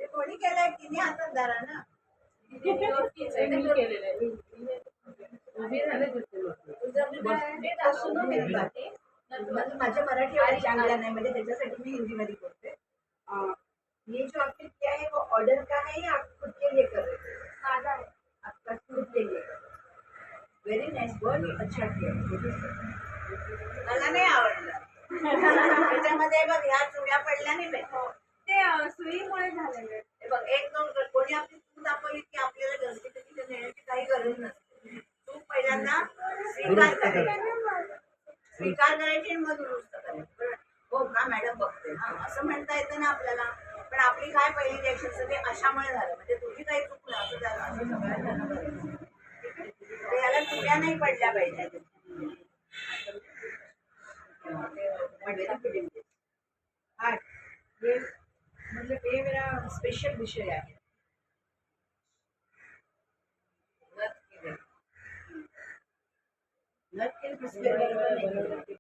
कोणी केलंय तिने हातात धरा ना. माझ्या मराठी एवढ्या चांगल्या नहीं म्हणजे त्याच्यासाठी मी हिंदी मध्ये बोलते. ये जो आपके क्या है वो ऑर्डर का है या आप खुद के लिए कर रहे थे? आपका खुद के लिए. Very nice word. अच्छा किया. मला नाही आवडलं. त्याच्यामध्ये बघ ह्या चुड्या पडल्या नाही पाहिजे. ते सुईमुळे झालेले. बघ एक दोन कोणी आपली चूक दाखवली की आपल्याला गलती कधी नेण्याची काही गरज नसते. चूक पहिल्यांदा स्वीकार करायची. स्वीकार करायची आणि मग दुरुस्त करायची. हो का मॅडम बघते हा असं म्हणता येतं ना आपल्याला. पण आपली काय पहिली रिएक्शन ते अशामुळे झालं म्हणजे तुझी काही चूक नाही असं झालं असं सगळ्यांना करायचं. याला चुक्या नाही पडल्या पाहिजे. मतलब ये मेरा स्पेशल विषय आहे. नक्की